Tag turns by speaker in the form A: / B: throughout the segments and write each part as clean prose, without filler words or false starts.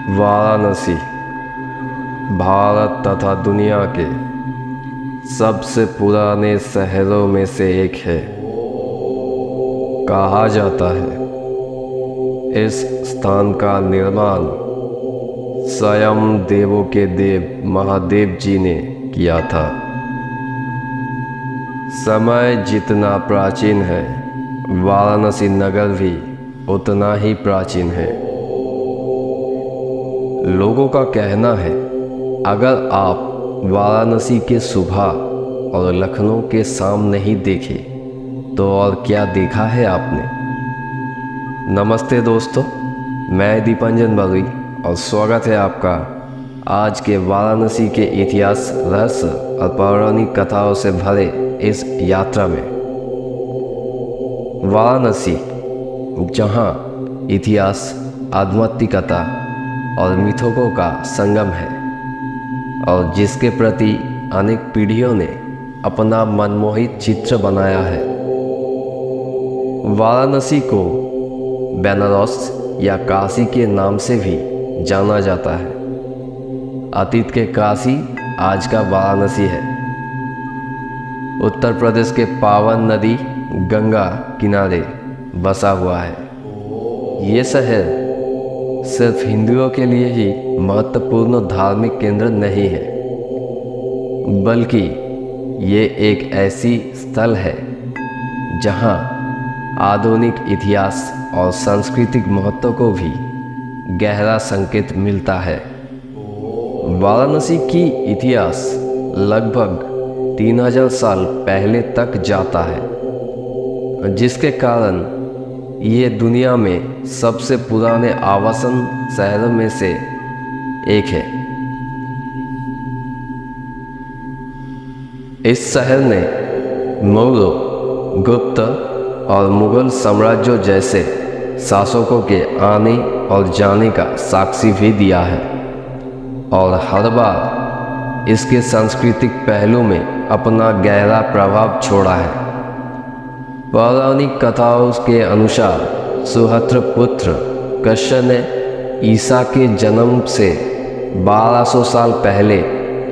A: वाराणसी भारत तथा दुनिया के सबसे पुराने शहरों में से एक है। कहा जाता है इस स्थान का निर्माण स्वयं देवों के देव महादेव जी ने किया था। समय जितना प्राचीन है, वाराणसी नगर भी उतना ही प्राचीन है। लोगों का कहना है अगर आप वाराणसी के सुबह और लखनऊ के शाम नहीं देखे तो और क्या देखा है आपने। नमस्ते दोस्तों, मैं दीपांजन बलुई और स्वागत है आपका आज के वाराणसी के इतिहास, रहस्य और पौराणिक कथाओं से भरे इस यात्रा में। वाराणसी जहां इतिहास, आध्यात्मिकता और मिथकों का संगम है और जिसके प्रति अनेक पीढ़ियों ने अपना मनमोहित चित्र बनाया है। वाराणसी को बनारस या काशी के नाम से भी जाना जाता है। अतीत के काशी आज का वाराणसी है। उत्तर प्रदेश के पावन नदी गंगा किनारे बसा हुआ है। ये शहर सिर्फ हिंदुओं के लिए ही महत्वपूर्ण धार्मिक केंद्र नहीं है, बल्कि ये एक ऐसी स्थल है जहां आधुनिक इतिहास और सांस्कृतिक महत्व को भी गहरा संकेत मिलता है। वाराणसी की इतिहास लगभग 3000 साल पहले तक जाता है, जिसके कारण ये दुनिया में सबसे पुराने आवासन शहरों में से एक है। इस शहर ने मौर्य, गुप्त और मुगल साम्राज्यों जैसे शासकों के आने और जाने का साक्षी भी दिया है और हर बार इसके सांस्कृतिक पहलू में अपना गहरा प्रभाव छोड़ा है। पौराणिक कथाओं के अनुसार सुहत्र पुत्र कश्यप ने ईसा के जन्म से 1200 साल पहले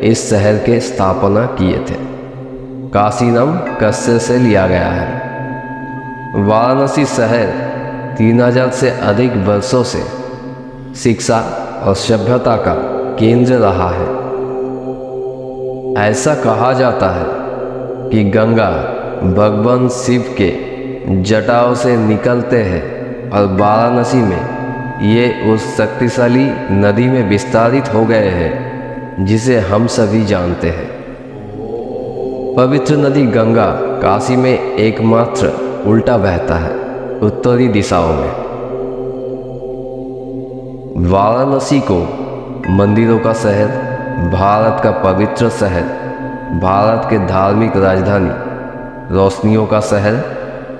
A: इस शहर के स्थापना किए थे। काशी नाम कश्यप से लिया गया है। वाराणसी शहर 3000 से अधिक वर्षों से शिक्षा और सभ्यता का केंद्र रहा है। ऐसा कहा जाता है कि गंगा भगवान शिव के जटाओं से निकलते हैं और वाराणसी में ये उस शक्तिशाली नदी में विस्तारित हो गए हैं जिसे हम सभी जानते हैं। पवित्र नदी गंगा काशी में एकमात्र उल्टा बहता है, उत्तरी दिशाओं में। वाराणसी को मंदिरों का शहर, भारत का पवित्र शहर, भारत के धार्मिक राजधानी, रोशनियों का शहर,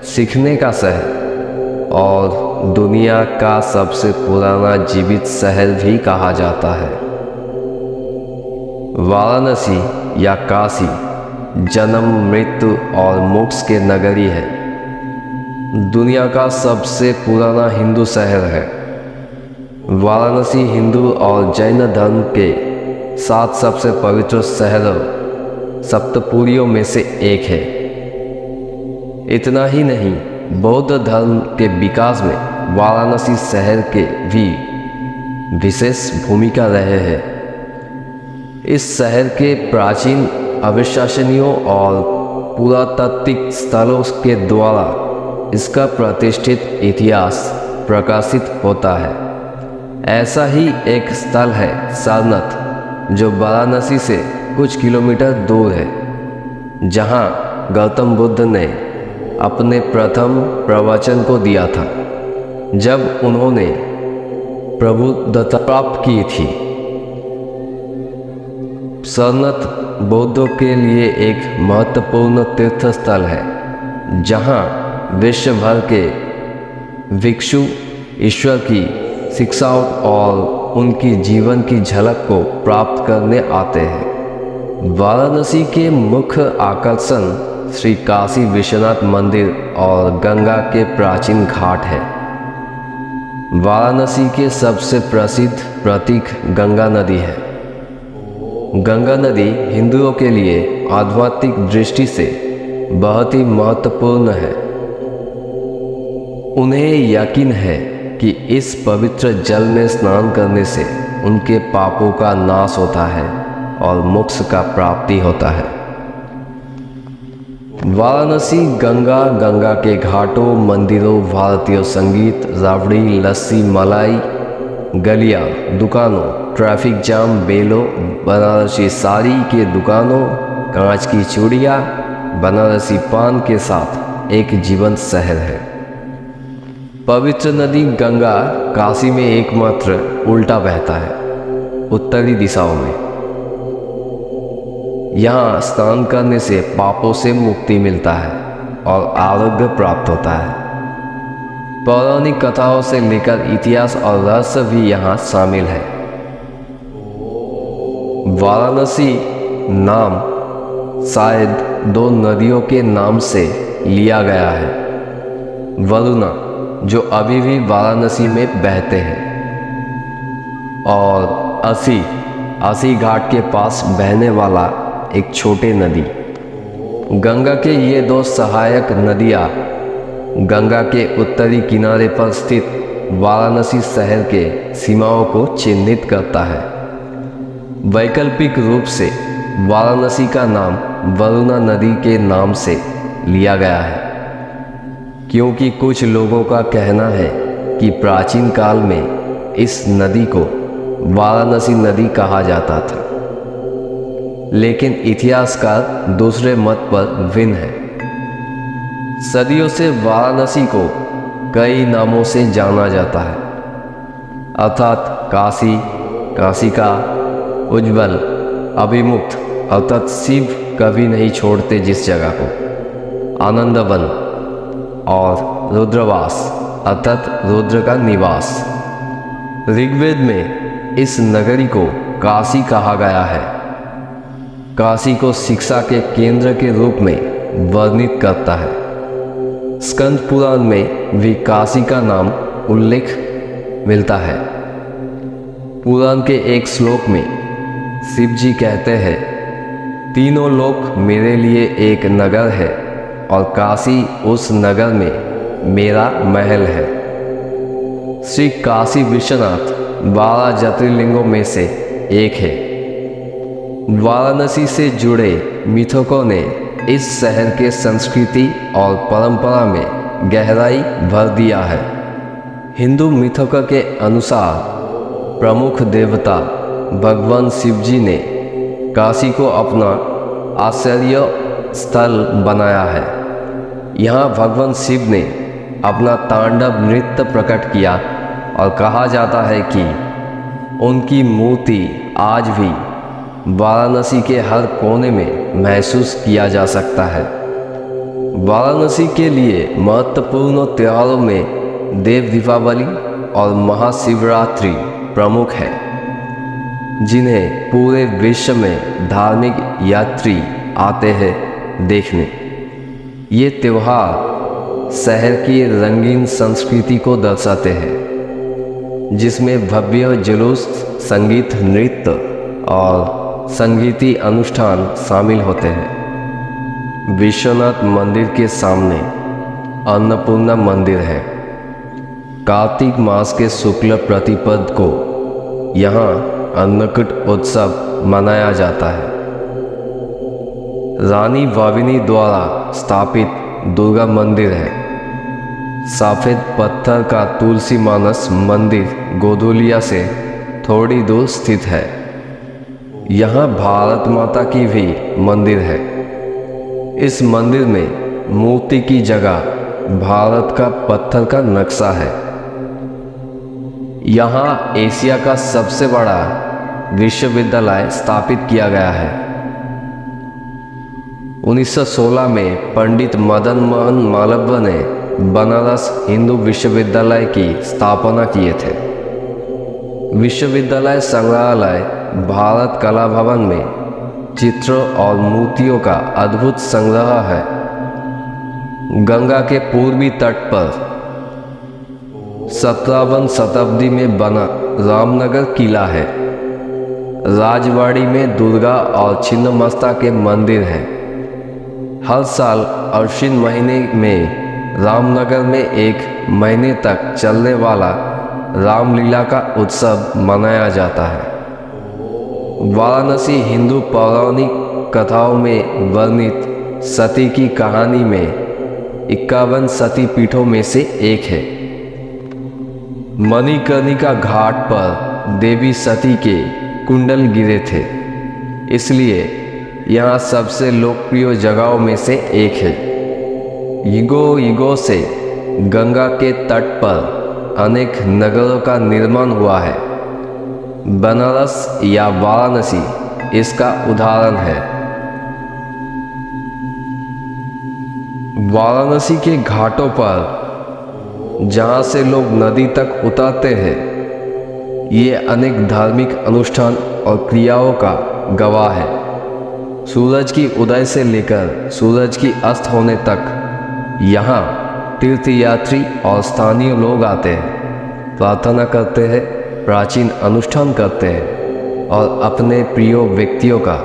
A: सीखने का शहर और दुनिया का सबसे पुराना जीवित शहर भी कहा जाता है। वाराणसी या काशी जन्म, मृत्यु और मोक्ष के नगरी है। दुनिया का सबसे पुराना हिंदू शहर है। वाराणसी हिंदू और जैन धर्म के 7 सबसे पवित्र शहरों सप्तपुरियों में से एक है। इतना ही नहीं, बौद्ध धर्म के विकास में वाराणसी शहर के भी विशेष भूमिका रहे हैं। इस शहर के प्राचीन अविश्वसनीय और पुरातात्विक स्थलों के द्वारा इसका प्रतिष्ठित इतिहास प्रकाशित होता है। ऐसा ही एक स्थल है सारनाथ, जो वाराणसी से कुछ किलोमीटर दूर है, जहां गौतम बुद्ध ने अपने प्रथम प्रवचन को दिया था जब उन्होंने प्रबुद्धता प्राप्त की थी। सारनाथ बौद्धों के लिए एक महत्वपूर्ण तीर्थ स्थल है, जहां विश्व भर के भिक्षु ईश्वर की शिक्षाओं और उनकी जीवन की झलक को प्राप्त करने आते हैं। वाराणसी के मुख्य आकर्षण श्री काशी विश्वनाथ मंदिर और गंगा के प्राचीन घाट है। वाराणसी के सबसे प्रसिद्ध प्रतीक गंगा नदी है। गंगा नदी हिंदुओं के लिए आध्यात्मिक दृष्टि से बहुत ही महत्वपूर्ण है। उन्हें यकीन है कि इस पवित्र जल में स्नान करने से उनके पापों का नाश होता है और मोक्ष का प्राप्ति होता है। वाराणसी गंगा के घाटों, मंदिरों, भारतीय संगीत, राबड़ी, लस्सी, मलाई, गलियां, दुकानों, ट्रैफिक जाम, बेलों, बनारसी साड़ी के दुकानों, कांच की चूड़ियाँ, बनारसी पान के साथ एक जीवंत शहर है। पवित्र नदी गंगा काशी में एकमात्र उल्टा बहता है, उत्तरी दिशाओं में। यहाँ स्नान करने से पापों से मुक्ति मिलता है और आरोग्य प्राप्त होता है। पौराणिक कथाओं से लेकर इतिहास और रहस्य भी यहाँ शामिल है। वाराणसी नाम शायद दो नदियों के नाम से लिया गया है। वरुणा, जो अभी भी वाराणसी में बहते हैं, और असी घाट के पास बहने वाला एक छोटे नदी। गंगा के ये दो सहायक नदियाँ गंगा के उत्तरी किनारे पर स्थित वाराणसी शहर के सीमाओं को चिन्हित करता है। वैकल्पिक रूप से वाराणसी का नाम वरुणा नदी के नाम से लिया गया है, क्योंकि कुछ लोगों का कहना है कि प्राचीन काल में इस नदी को वाराणसी नदी कहा जाता था, लेकिन इतिहासकार दूसरे मत पर भिन्न है। सदियों से वाराणसी को कई नामों से जाना जाता है, अर्थात काशी, काशिका, उज्ज्वल, अभिमुक्त अर्थात शिव कभी नहीं छोड़ते जिस जगह को, आनंदवन, और रुद्रवास अर्थात रुद्र का निवास। ऋग्वेद में इस नगरी को काशी कहा गया है। काशी को शिक्षा के केंद्र के रूप में वर्णित करता है। स्कंद पुराण में भी काशी का नाम उल्लेख मिलता है। पुराण के एक श्लोक में शिव जी कहते हैं, तीनों लोक मेरे लिए एक नगर है और काशी उस नगर में मेरा महल है। श्री काशी विश्वनाथ 12 ज्योतिर्लिंगों में से एक है। वाराणसी से जुड़े मिथकों ने इस शहर के संस्कृति और परंपरा में गहराई भर दिया है। हिंदू मिथकों के अनुसार प्रमुख देवता भगवान शिव जी ने काशी को अपना आश्रय स्थल बनाया है। यहाँ भगवान शिव ने अपना तांडव नृत्य प्रकट किया और कहा जाता है कि उनकी मूर्ति आज भी वाराणसी के हर कोने में महसूस किया जा सकता है। वाराणसी के लिए महत्वपूर्ण त्योहारों में देव दीपावली और महाशिवरात्रि प्रमुख है, जिन्हें पूरे विश्व में धार्मिक यात्री आते हैं देखने। ये त्योहार शहर की रंगीन संस्कृति को दर्शाते हैं, जिसमें भव्य जुलूस, संगीत, नृत्य और संगीती अनुष्ठान शामिल होते हैं। विश्वनाथ मंदिर के सामने अन्नपूर्णा मंदिर है। कार्तिक मास के शुक्ल प्रतिपद को यहाँ अन्नकूट उत्सव मनाया जाता है। रानी भाविनी द्वारा स्थापित दुर्गा मंदिर है। सफेद पत्थर का तुलसी मानस मंदिर गोधुलिया से थोड़ी दूर स्थित है। यहाँ भारत माता की भी मंदिर है। इस मंदिर में मूर्ति की जगह भारत का पत्थर का नक्शा है। यहाँ एशिया का सबसे बड़ा विश्वविद्यालय स्थापित किया गया है। 1916 में पंडित मदन मोहन मालवीय ने बनारस हिंदू विश्वविद्यालय की स्थापना किए थे। विश्वविद्यालय संग्रहालय भारत कला भवन में चित्रों और मूर्तियों का अद्भुत संग्रह है। गंगा के पूर्वी तट पर 17वीं शताब्दी में बना रामनगर किला है। राजवाड़ी में दुर्गा और छिन्नमस्ता के मंदिर हैं। हर साल आश्विन महीने में रामनगर में 1 महीने तक चलने वाला रामलीला का उत्सव मनाया जाता है। वाराणसी हिंदू पौराणिक कथाओं में वर्णित सती की कहानी में 51 सती पीठों में से एक है। मणिकर्णिका घाट पर देवी सती के कुंडल गिरे थे, इसलिए यहाँ सबसे लोकप्रिय जगहों में से एक है। युगों युगों से गंगा के तट पर अनेक नगरों का निर्माण हुआ है। बनारस या वाराणसी इसका उदाहरण है। वाराणसी के घाटों पर जहाँ से लोग नदी तक उतरते हैं, ये अनेक धार्मिक अनुष्ठान और क्रियाओं का गवाह है। सूरज की उदय से लेकर सूरज की अस्त होने तक यहाँ तीर्थयात्री और स्थानीय लोग आते हैं, प्रार्थना करते हैं, प्राचीन अनुष्ठान करते हैं और अपने प्रिय व्यक्तियों का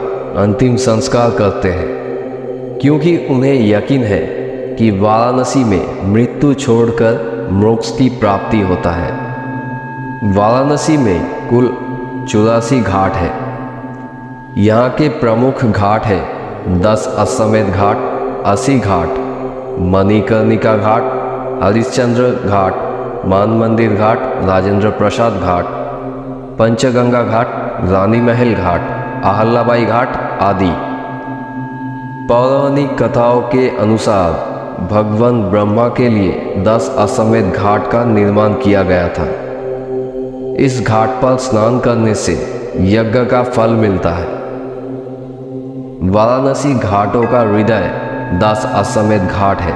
A: अंतिम संस्कार करते हैं, क्योंकि उन्हें यकीन है कि वाराणसी में मृत्यु छोड़कर मोक्ष की प्राप्ति होता है। वाराणसी में कुल 84 घाट है। यहाँ के प्रमुख घाट है 10 अश्वमेध घाट, 80 घाट, मणिकर्णिका घाट, हरिश्चंद्र घाट, मान मंदिर घाट, राजेंद्र प्रसाद घाट, पंचगंगा घाट, रानी महल घाट, अहल्याबाई घाट आदि। पौराणिक कथाओं के अनुसार भगवान ब्रह्मा के लिए 10 अश्वमेध घाट का निर्माण किया गया था। इस घाट पर स्नान करने से यज्ञ का फल मिलता है। वाराणसी घाटों का हृदय 10 अश्वमेध घाट है,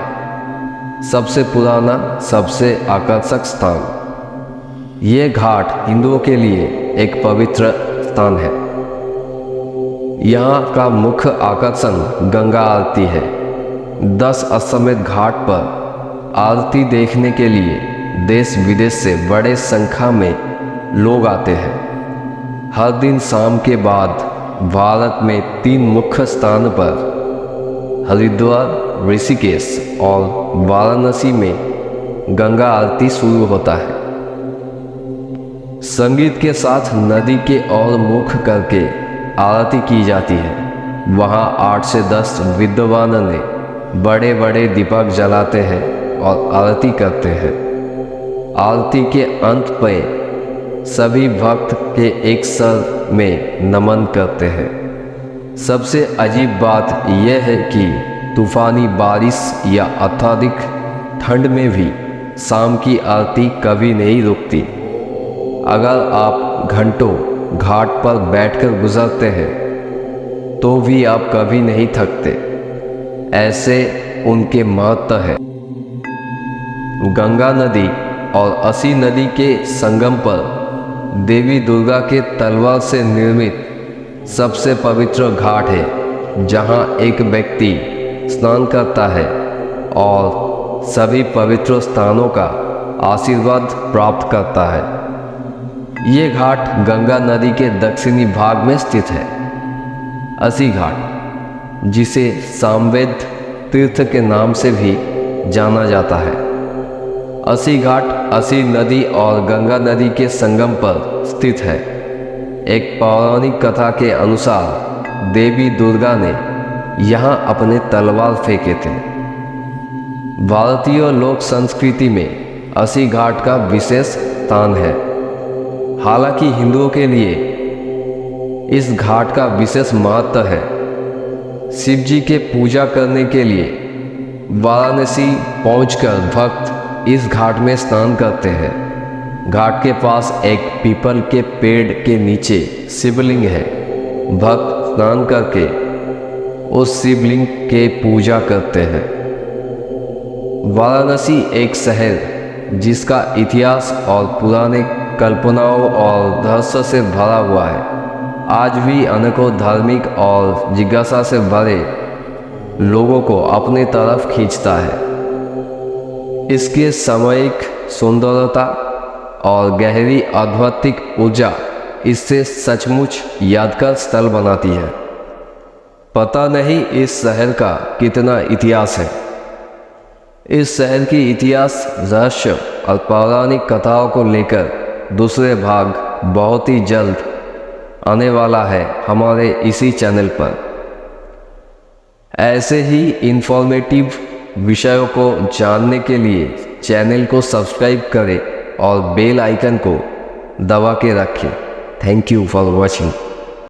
A: सबसे पुराना, सबसे आकर्षक स्थान। ये घाट हिंदुओं के लिए एक पवित्र स्थान है। यहाँ का मुख्य आकर्षण गंगा आरती है। 10 अश्वमेध घाट पर आरती देखने के लिए देश विदेश से बड़े संख्या में लोग आते हैं। हर दिन शाम के बाद भारत में 3 मुख्य स्थान पर हरिद्वार, ऋषिकेश और वाराणसी में गंगा आरती शुरू होता है। संगीत के साथ नदी के ओर मुख करके आरती की जाती है। वहाँ 8 से 10 विद्वान ने बड़े बड़े दीपक जलाते हैं और आरती करते हैं। आरती के अंत में सभी भक्त के एक स्वर में नमन करते हैं। सबसे अजीब बात यह है कि तूफानी बारिश या अत्यधिक ठंड में भी शाम की आरती कभी नहीं रुकती। अगर आप घंटों घाट पर बैठकर गुजरते हैं तो भी आप कभी नहीं थकते, ऐसे उनके महत्व है। गंगा नदी और असी नदी के संगम पर देवी दुर्गा के तलवार से निर्मित सबसे पवित्र घाट है, जहां एक व्यक्ति स्नान करता है और सभी पवित्र स्थानों का आशीर्वाद प्राप्त करता है। ये घाट गंगा नदी के दक्षिणी भाग में स्थित है। असी घाट, जिसे सामवेद तीर्थ के नाम से भी जाना जाता है। असी घाट असी नदी और गंगा नदी के संगम पर स्थित है। एक पौराणिक कथा के अनुसार देवी दुर्गा ने यहाँ अपने तलवार फेंके थे। भारतीय लोक संस्कृति में असी घाट का विशेष स्थान है। हालांकि हिंदुओं के लिए इस घाट का विशेष महत्व है। शिव जी के पूजा करने के लिए वाराणसी पहुंचकर भक्त इस घाट में स्नान करते हैं। घाट के पास एक पीपल के पेड़ के नीचे शिवलिंग है। भक्त स्नान करके उस शिवलिंग के पूजा करते हैं। वाराणसी एक शहर जिसका इतिहास और पुराने कल्पनाओं और रहस्य से भरा हुआ है, आज भी अनेकों धार्मिक और जिज्ञासा से भरे लोगों को अपनी तरफ खींचता है। इसके सामयिक सुंदरता और गहरी आध्यात्मिक ऊर्जा इससे सचमुच यादगार स्थल बनाती है। पता नहीं इस शहर का कितना इतिहास है। इस शहर की इतिहास, रहस्य और पौराणिक कथाओं को लेकर दूसरे भाग बहुत ही जल्द आने वाला है हमारे इसी चैनल पर। ऐसे ही इंफॉर्मेटिव विषयों को जानने के लिए चैनल को सब्सक्राइब करें और बेल आइकन को दबा के रखें। Thank you for watching.